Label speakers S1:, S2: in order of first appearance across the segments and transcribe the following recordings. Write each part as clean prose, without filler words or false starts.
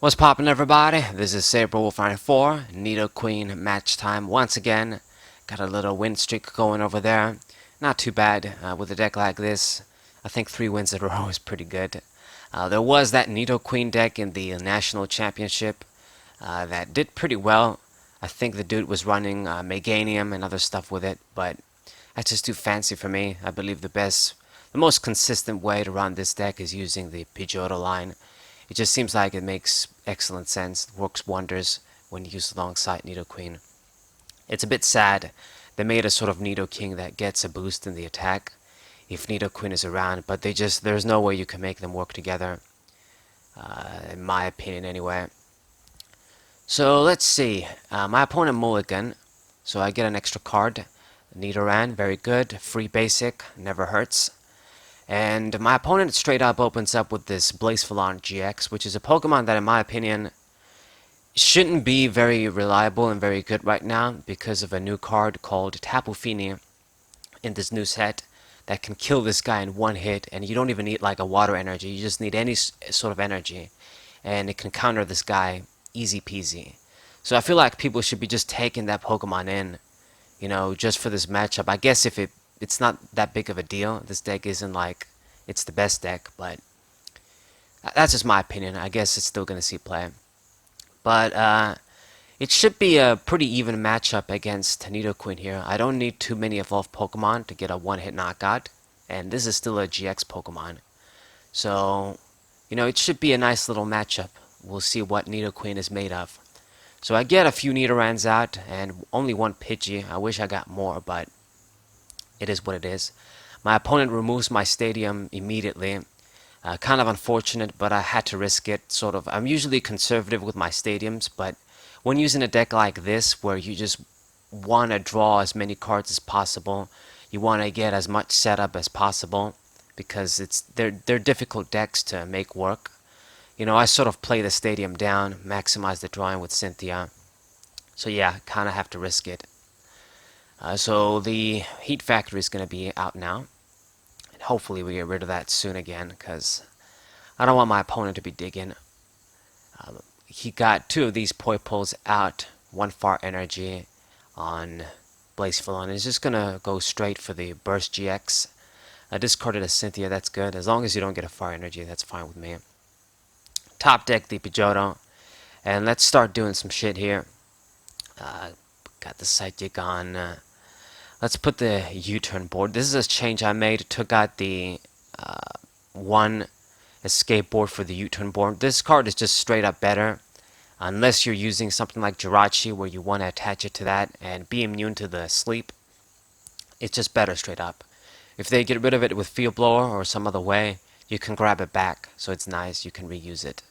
S1: What's poppin', everybody? This is SaberWolf94, Nidoqueen match time once again. Got a little win streak going over there. Not too bad with a deck like this. I think 3 wins in a row is pretty good. There was that Nidoqueen deck in the National Championship that did pretty well. I think the dude was running Meganium and other stuff with it, but that's just too fancy for me. I believe the most consistent way to run this deck is using the Pidgeotto line. It just seems like it makes excellent sense, works wonders when used alongside Nidoqueen. It's a bit sad they made a sort of Nidoking that gets a boost in the attack if Nidoqueen is around, but there's no way you can make them work together, in my opinion anyway. So let's see, my opponent mulligan, so I get an extra card. Nidoran, very good, free basic, never hurts. And my opponent straight up opens up with this Blacephalon GX, which is a Pokemon that, in my opinion, shouldn't be very reliable and very good right now because of a new card called Tapu Fini in this new set that can kill this guy in one hit, and you don't even need like a water energy, you just need any sort of energy, and it can counter this guy easy peasy. So I feel like people should be just taking that Pokemon in, just for this matchup. I guess if it's not that big of a deal. This deck isn't like it's the best deck, but that's just my opinion. I guess it's still gonna see play. But it should be a pretty even matchup against Nidoqueen here. I don't need too many evolved Pokemon to get a one-hit knockout, and this is still a GX Pokemon. So, it should be a nice little matchup. We'll see what Nidoqueen is made of. So I get a few Nidorans out, and only one Pidgey. I wish I got more, but it is what it is. My opponent removes my stadium immediately. Kind of unfortunate, but I had to risk it, sort of. I'm usually conservative with my stadiums, but when using a deck like this, where you just want to draw as many cards as possible, you want to get as much setup as possible, because they're difficult decks to make work. I sort of play the stadium down, maximize the drawing with Cynthia. So yeah, kind of have to risk it. So the Heat Factory is going to be out now. And hopefully we get rid of that soon again, because I don't want my opponent to be digging. He got 2 of these Poipos out, 1 Fart Energy on Blacephalon. It's just going to go straight for the Burst GX. I discarded a Cynthia, that's good. As long as you don't get a Fire Energy, that's fine with me. Top deck the Pidgeotto. And let's start doing some shit here. Got the Psychic on. Let's put the U-turn board. This is a change I made. Took out the 1 escape board for the U-turn board. This card is just straight up better. Unless you're using something like Jirachi where you want to attach it to that and be immune to the sleep. It's just better straight up. If they get rid of it with Field Blower or some other way, you can grab it back. So it's nice. You can reuse it.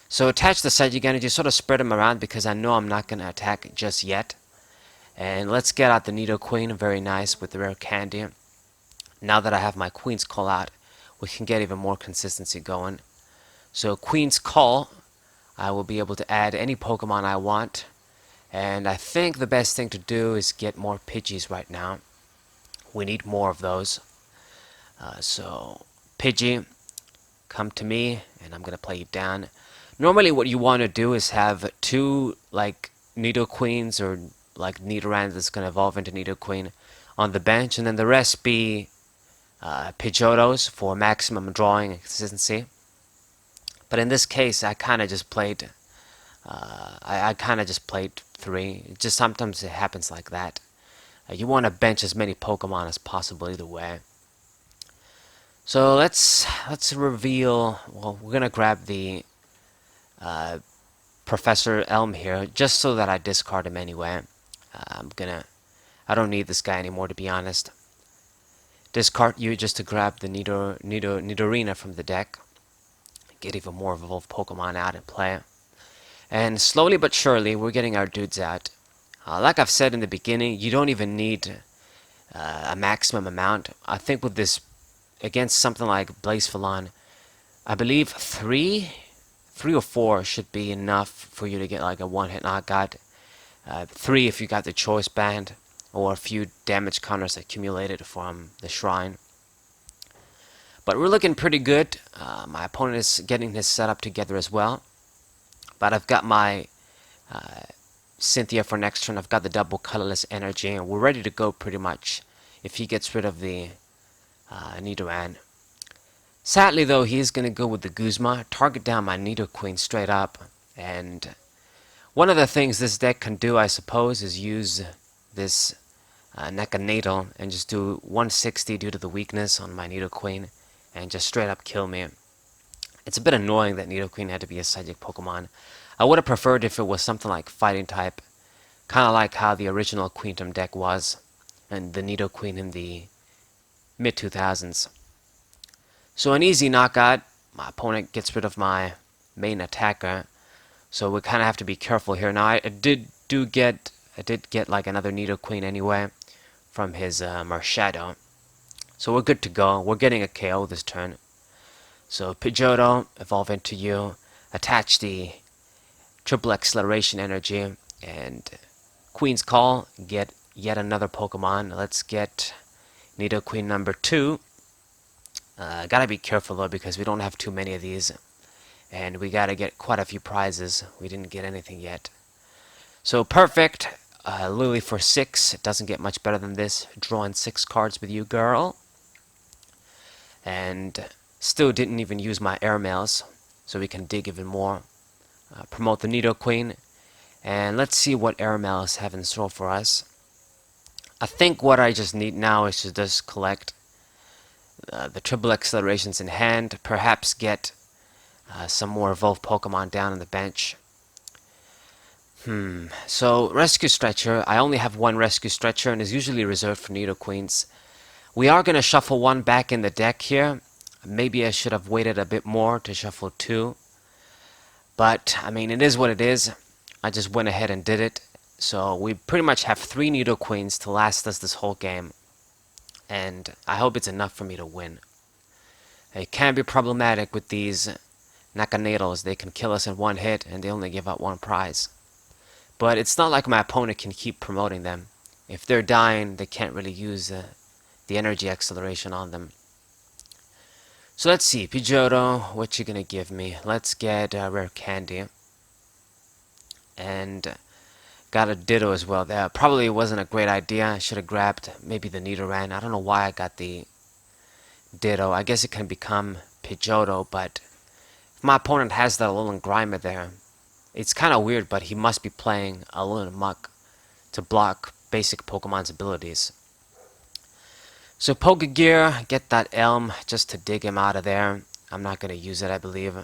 S1: So attach the Psychic Energy, sort of spread them around because I know I'm not going to attack just yet. And let's get out the Nidoqueen, very nice with the rare candy. Now that I have my Queen's Call out, we can get even more consistency going. So Queen's Call, I will be able to add any Pokemon I want. And I think the best thing to do is get more Pidgeys right now. We need more of those. So Pidgey, come to me, and I'm going to play you down. Normally what you want to do is have 2 like Nidoqueens or like Nidoran that's going to evolve into Nidoqueen on the bench, and then the rest be Pidgeottos for maximum drawing and consistency. But in this case, I kind of just played. I kind of just played 3. Just sometimes it happens like that. You want to bench as many Pokemon as possible either way. So let's reveal. Well, we're gonna grab the Professor Elm here, just so that I discard him anyway. I don't need this guy anymore, to be honest. Discard you just to grab the Nidorina from the deck. Get even more evolved Pokemon out and play. And slowly but surely, we're getting our dudes out. Like I've said in the beginning, you don't even need a maximum amount. I think with this, against something like Blacephalon, I believe 3 or 4 should be enough for you to get like a one-hit knockout. 3 if you got the choice band, or a few damage counters accumulated from the shrine. But we're looking pretty good. My opponent is getting his setup together as well. But I've got my Cynthia for next turn. I've got the double colorless energy, and we're ready to go pretty much if he gets rid of the Nidoran. Sadly, though, he is going to go with the Guzma, target down my Nidoqueen straight up, and one of the things this deck can do, I suppose, is use this Naganadel and just do 160 due to the weakness on my Nidoqueen, and just straight up kill me. It's a bit annoying that Nidoqueen had to be a Psychic Pokemon. I would have preferred if it was something like Fighting type, kind of like how the original Queentum deck was, and the Nidoqueen in the mid-2000s. So an easy knockout. My opponent gets rid of my main attacker, so we kind of have to be careful here. Now I did get like another Nidoqueen anyway from his Marshadow, so we're good to go. We're getting a KO this turn. So Pidgeotto, evolve into you, attach the triple acceleration energy, and Queen's Call, get yet another Pokemon. Let's get Nidoqueen number 2. Gotta be careful though, because we don't have too many of these, and we gotta get quite a few prizes. We didn't get anything yet. So perfect, Lily for 6. It doesn't get much better than this. Drawing 6 cards with you, girl. And still didn't even use my airmails, so we can dig even more. Promote the Nidoqueen, and let's see what airmails have in store for us. I think what I just need now is to just collect the triple accelerations in hand, perhaps get some more evolved Pokemon down on the bench. So Rescue Stretcher, I only have one Rescue Stretcher and is usually reserved for Nidoqueens. We are going to shuffle one back in the deck here. Maybe I should have waited a bit more to shuffle 2. But, I mean, it is what it is. I just went ahead and did it. So we pretty much have 3 Nidoqueens to last us this whole game. And I hope it's enough for me to win. It can be problematic with these Naganadels. They can kill us in one hit and they only give out 1 prize. But it's not like my opponent can keep promoting them. If they're dying, they can't really use the energy acceleration on them. So let's see, Pidgeotto, what you gonna give me? Let's get Rare Candy. And got a Ditto as well. That probably wasn't a great idea. I should have grabbed maybe the Nidoran. I don't know why I got the Ditto. I guess it can become Pidgeotto, but if my opponent has that Alolan Grimer there, it's kind of weird, but he must be playing Alolan Muck to block basic Pokemon's abilities. So Pokegear, get that Elm just to dig him out of there. I'm not going to use it, I believe.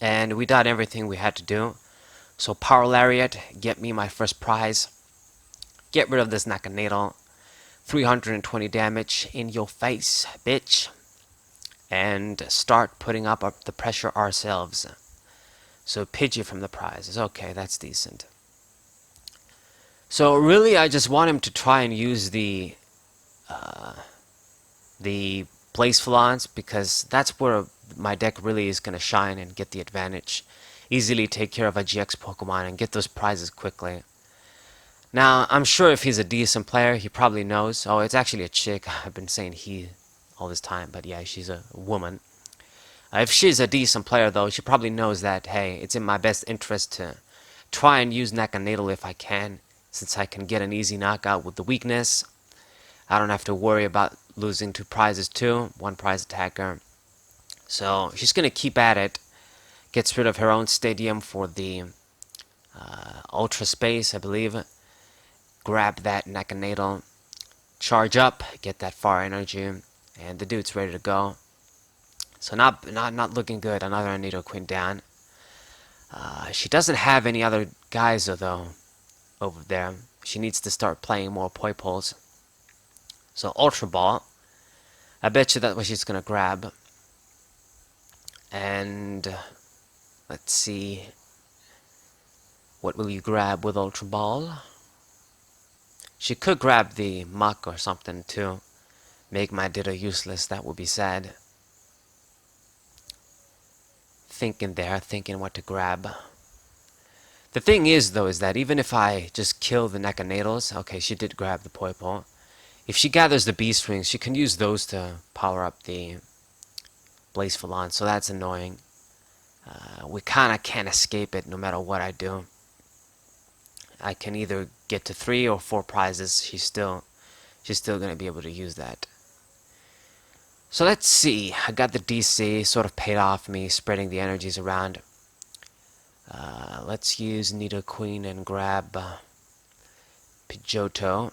S1: And we did everything we had to do. So Power Lariat, get me my first prize. Get rid of this Naganadel. 320 damage in your face, bitch. And start putting up the pressure ourselves. So Pidgey from the prizes. Okay, that's decent. So really, I just want him to try and use the Blacephalons, because that's where my deck really is going to shine and get the advantage. Easily take care of a GX Pokemon and get those prizes quickly. Now, I'm sure if he's a decent player, he probably knows. Oh, it's actually a chick. I've been saying he all this time, but yeah, she's a woman. If she's a decent player, though, she probably knows that, hey, it's in my best interest to try and use Naganadel if I can, since I can get an easy knockout with the weakness. I don't have to worry about losing 2 prizes too, 1 prize attacker. So she's going to keep at it. Gets rid of her own stadium for the Ultra Space, I believe. Grab that Naganadel. Charge up, get that Fire Energy, and the dude's ready to go. So not looking good. Another Nidoqueen down. She doesn't have any other guys though over there. She needs to start playing more Poipoles. So Ultra Ball. I bet you that's what she's gonna grab. And let's see. What will you grab with Ultra Ball? She could grab the Muck or something too. Make my Ditto useless. That would be sad. Thinking what to grab. The thing is, though, is that even if I just kill the Naganadels, okay, she did grab the Poipole. If she gathers the Beast Rings, she can use those to power up the Blacephalon, so that's annoying. We kind of can't escape it no matter what I do. I can either get to 3 or 4 prizes. She's still going to be able to use that. So let's see. I got the DC, sort of paid off me spreading the energies around. Let's use Nidoqueen and grab Pidgeotto.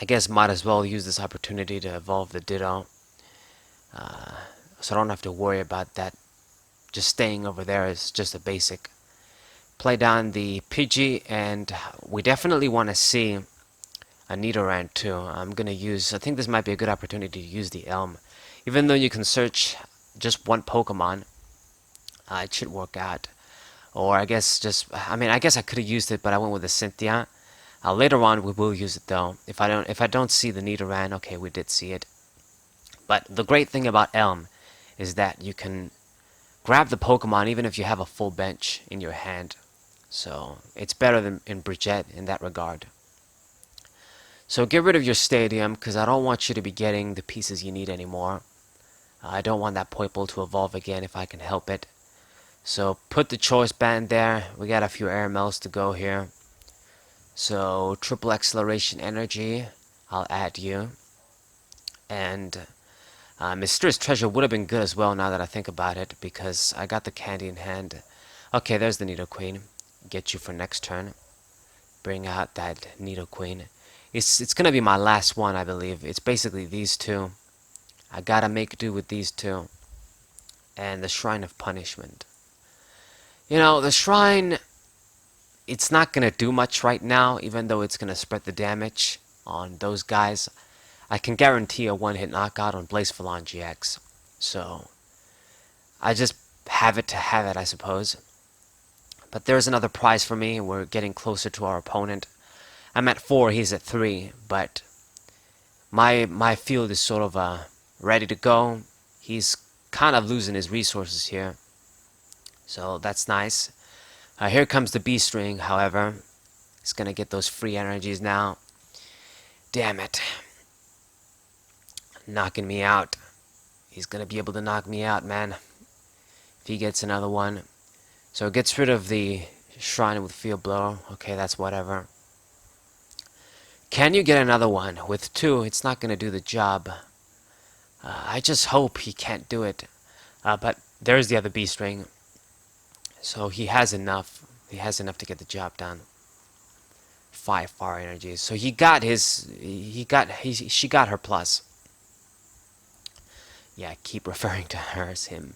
S1: I guess might as well use this opportunity to evolve the Ditto. So I don't have to worry about that. Just staying over there is just a basic. Play down the Pidgey, and we definitely want to see a Nidoran too. I'm going to use, I think this might be a good opportunity to use the Elm. Even though you can search just one Pokemon, it should work out. Or I guess just, I mean, I guess I could have used it, but I went with the Cynthia. Later on, we will use it though. If I don't see the Nidoran, okay, we did see it. But the great thing about Elm is that you can grab the Pokemon even if you have a full bench in your hand. So it's better than in Brigitte in that regard. So get rid of your Stadium, because I don't want you to be getting the pieces you need anymore. I don't want that Poipole to evolve again if I can help it. So put the Choice Band there. We got a few airmails to go here. So triple acceleration energy, I'll add you. And Mysterious Treasure would have been good as well now that I think about it, because I got the candy in hand. Okay, there's the Nidoqueen. Get you for next turn. Bring out that Nidoqueen. It's gonna be my last one, I believe. It's basically these two. I gotta make do with these two. And the Shrine of Punishment. You know, the Shrine, it's not gonna do much right now, even though it's gonna spread the damage on those guys. I can guarantee a one-hit knockout on Blacephalon GX. So, I just have it to have it, I suppose. But there's another prize for me. We're getting closer to our opponent. I'm at 4, he's at 3, but my field is sort of ready to go. He's kind of losing his resources here. So that's nice. Here comes the B-String, however. He's going to get those free energies now. Damn it. Knocking me out. He's going to be able to knock me out, man. If he gets another one. So it gets rid of the Shrine with Field Blower. Okay, that's whatever. Can you get another one? With 2, it's not going to do the job. I just hope he can't do it. But there's the other B-String. So he has enough. He has enough to get the job done. 5 fire energies. So he got his. She got her plus. Yeah, I keep referring to her as him.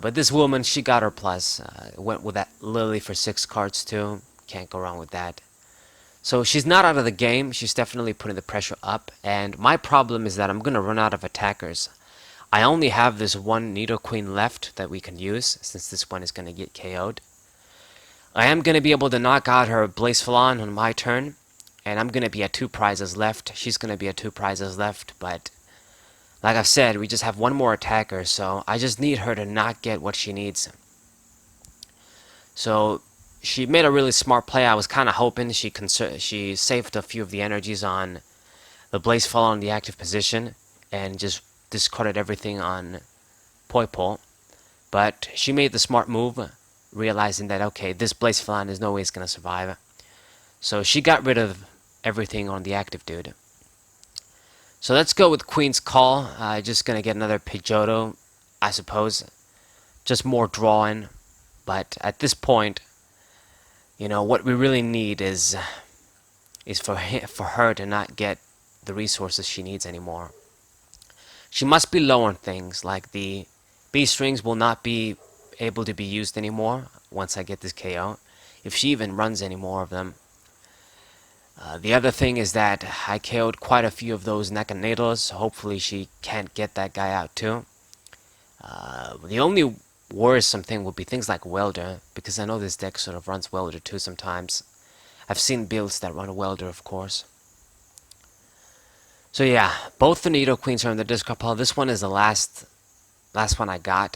S1: But this woman, she got her plus. Went with that Lily for 6 cards too. Can't go wrong with that. So she's not out of the game. She's definitely putting the pressure up. And my problem is that I'm going to run out of attackers. I only have this one Nidoqueen left that we can use, since this one is going to get KO'd. I am going to be able to knock out her Blacephalon on my turn. And I'm going to be at 2 prizes left. She's going to be at 2 prizes left. But like I've said, we just have one more attacker. So I just need her to not get what she needs. So she made a really smart play. I was kind of hoping she saved a few of the energies on the Blacephalon in the active position and just discarded everything on Poipole. But she made the smart move, realizing that, okay, this Blacephalon is no way going to survive. So she got rid of everything on the active dude. So let's go with Queen's Call. Just going to get another Pidgeotto, I suppose. Just more drawing. But at this point, you know, what we really need is for her to not get the resources she needs anymore. She must be low on things, like the B-Strings will not be able to be used anymore once I get this KO, if she even runs any more of them. The other thing is that I KO'd quite a few of those Naganadels. Hopefully she can't get that guy out too. The only worrisome thing would be things like Welder, because I know this deck sort of runs Welder too sometimes. I've seen builds that run Welder, of course. So yeah, both the Nidoqueens are in the discard pile. This one is the last one I got.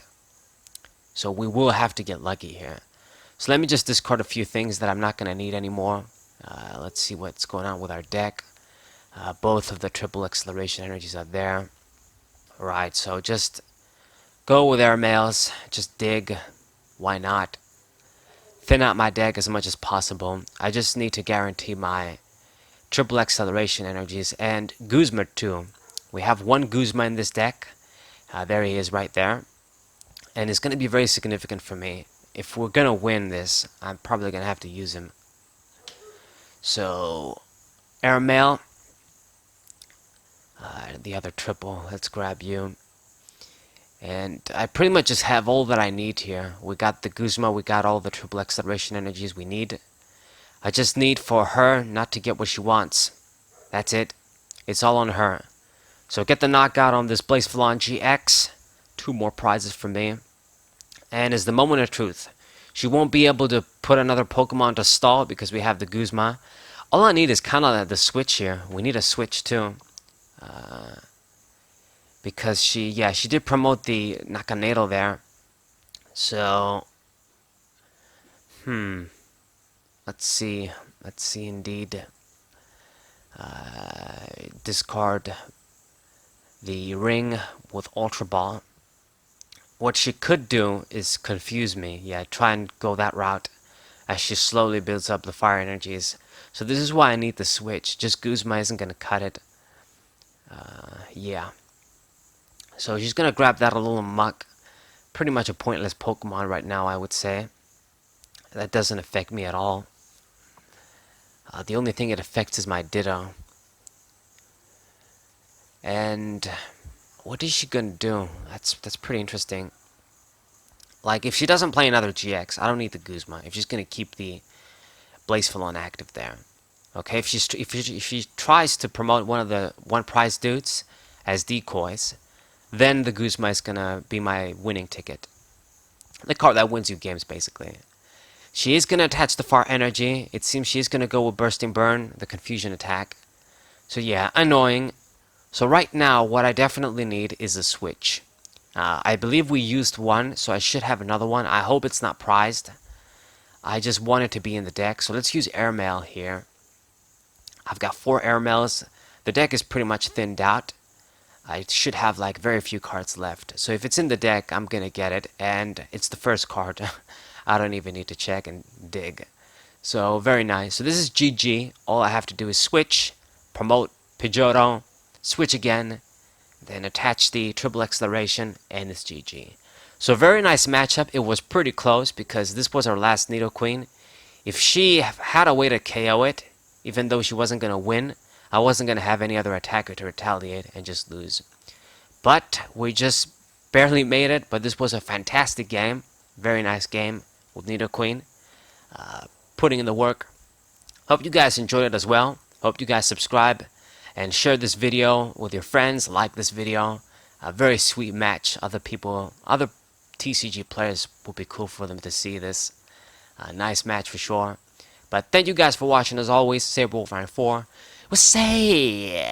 S1: So we will have to get lucky here. So let me just discard a few things that I'm not going to need anymore. Let's see what's going on with our deck. Both of the triple acceleration energies are there. Right, so just Go with airmails. Just dig. Why not? Thin out my deck as much as possible. I just need to guarantee my triple acceleration energies and Guzma too. We have one Guzma in this deck. There he is right there. And it's going to be very significant for me. If we're going to win this, I'm probably going to have to use him. So, airmail. The other triple. Let's grab you. And I pretty much just have all that I need here. We got the Guzma, we got all the triple acceleration energies we need. I just need for her not to get what she wants. That's it. It's all on her. So get the knockout on this Blacephalon GX. 2 more prizes for me. And it's the moment of truth. She won't be able to put another Pokemon to stall because we have the Guzma. All I need is kind of the switch here. We need a switch too. Because she did promote the Naganadel there. So, let's see indeed. Discard the ring with Ultra Ball. What she could do is confuse me. Yeah, try and go that route as she slowly builds up the fire energies. So this is why I need the switch. Just Guzma isn't going to cut it. Yeah. So she's going to grab that a little muck. Pretty much a pointless Pokemon right now, I would say. That doesn't affect me at all. The only thing it affects is my Ditto. And what is she going to do? That's pretty interesting. Like, if she doesn't play another GX, I don't need the Guzma. If she's going to keep the Blacephalon active there. Okay, if she tries to promote one of the one prize dudes as decoys, then the Guzma is gonna be my winning ticket. The card that wins you games, basically. She is gonna attach the fire energy. It seems she is gonna go with Bursting Burn, the confusion attack. So yeah, annoying. So right now, what I definitely need is a switch. I believe we used one, so I should have another one. I hope it's not prized. I just want it to be in the deck, so let's use Airmail here. I've got 4 Airmails. The deck is pretty much thinned out. I should have like very few cards left. So if it's in the deck, I'm gonna get it, and it's the first card. I don't even need to check and dig. So very nice. So this is GG. All I have to do is switch, promote Pidgeotto, switch again, then attach the triple acceleration, and it's GG. So very nice matchup. It was pretty close because this was our last Nidoqueen. If she had a way to KO it, even though she wasn't gonna win, I wasn't going to have any other attacker to retaliate and just lose. But we just barely made it, but this was a fantastic game. Very nice game with Nidoqueen. Putting in the work. Hope you guys enjoyed it as well. Hope you guys subscribe and share this video with your friends. Like this video. A very sweet match. Other TCG players would be cool for them to see this. Nice match for sure. But thank you guys for watching as always. SaberWolf94. We'll say